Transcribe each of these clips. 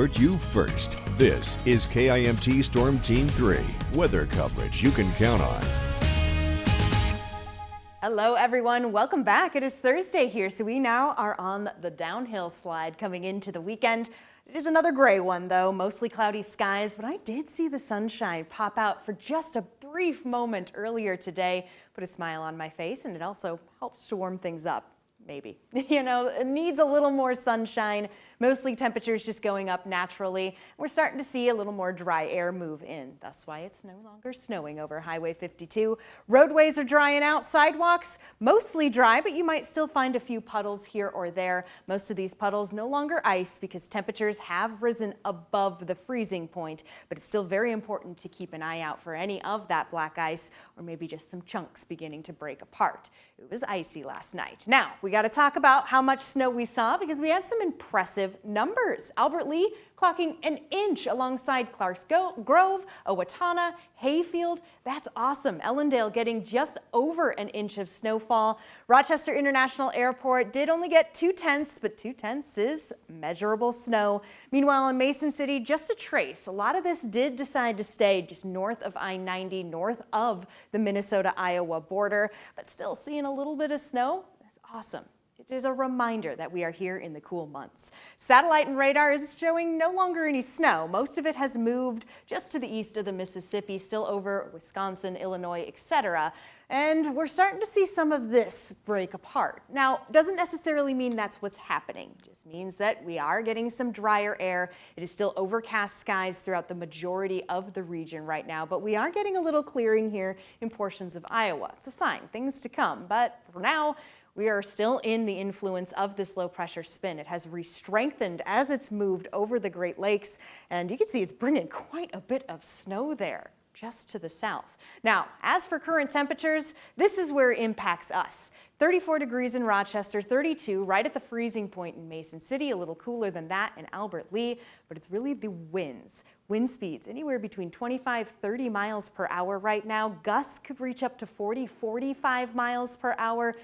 Alert you first. This is KIMT Storm Team 3, weather coverage you can count on. Hello everyone, welcome back. It is Thursday here, so we now are on the downhill slide coming into the weekend. It is another gray one though, mostly cloudy skies, but I did see the sunshine pop out for just a brief moment earlier today. Put a smile on my face, and it also helps to warm things up. Maybe. You know, it needs a little more sunshine. Mostly temperatures just going up naturally. We're starting to see a little more dry air move in. That's why it's no longer snowing over Highway 52. Roadways are drying out. Sidewalks mostly dry, but you might still find a few puddles here or there. Most of these puddles no longer ice because temperatures have risen above the freezing point. But it's still very important to keep an eye out for any of that black ice, or maybe just some chunks beginning to break apart. It was icy last night. Now, we got to talk about how much snow we saw because we had some impressive numbers. Albert Lea clocking an inch alongside Clark's Grove, Owatonna, Hayfield. That's awesome. Ellendale getting just over an inch of snowfall. Rochester International Airport did only get 0.2, but 0.2 is measurable snow. Meanwhile, in Mason City, just a trace. A lot of this did decide to stay just north of I-90, north of the Minnesota-Iowa border, but still seeing a little bit of snow. That's awesome. It is a reminder that we are here in the cool months. Satellite and radar is showing no longer any snow. Most of it has moved just to the east of the Mississippi, still over Wisconsin, Illinois, etc. And we're starting to see some of this break apart. Now, doesn't necessarily mean that's what's happening. It just means that we are getting some drier air. It is still overcast skies throughout the majority of the region right now, but we are getting a little clearing here in portions of Iowa. It's a sign, things to come. But for now, we are still in the influence of this low pressure spin. It has re-strengthened as it's moved over the Great Lakes, and you can see it's bringing quite a bit of snow there just to the south. Now, as for current temperatures, this is where it impacts us. 34 degrees in Rochester, 32 right at the freezing point in Mason City, a little cooler than that in Albert Lea, but it's really the winds. Wind speeds anywhere between 25-30 miles per hour right now. Gusts could reach up to 40-45 miles per hour.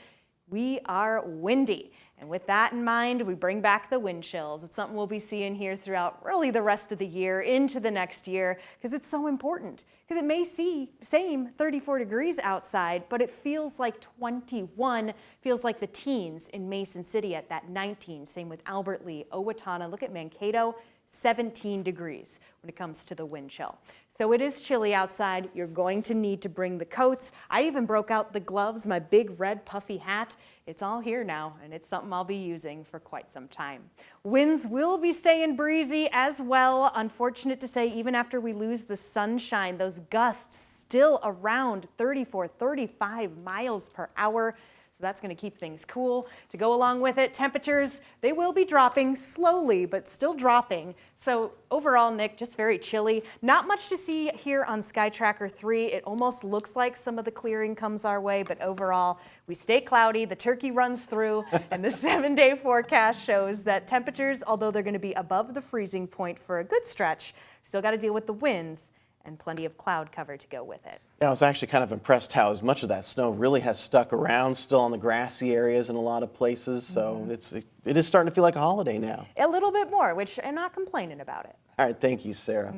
We are windy. And with that in mind, we bring back the wind chills. It's something we'll be seeing here throughout really the rest of the year into the next year because it's so important. Because it may see same 34 degrees outside, but it feels like 21, feels like the teens in Mason City at that 19. Same with Albert Lea, Owatonna. Look at Mankato. 17 degrees when it comes to the wind chill. So it is chilly outside. You're going to need to bring the coats. I even broke out the gloves, my big red puffy hat. It's all here now, and it's something I'll be using for quite some time. Winds will be staying breezy as well. Unfortunate to say, even after we lose the sunshine, those gusts still around 34-35 miles per hour. So that's going to keep things cool. To go along with it, temperatures, they will be dropping slowly, but still dropping. So overall, Nick, just very chilly. Not much to see here on Sky Tracker 3. It almost looks like some of the clearing comes our way, but overall, we stay cloudy. The turkey runs through, and the 7-day forecast shows that temperatures, although they're going to be above the freezing point for a good stretch, still got to deal with the winds and plenty of cloud cover to go with it. Yeah, I was actually kind of impressed how as much of that snow really has stuck around still on the grassy areas in a lot of places. So it is starting to feel like a holiday now. A little bit more, which I'm not complaining about it. All right, thank you, Sarah.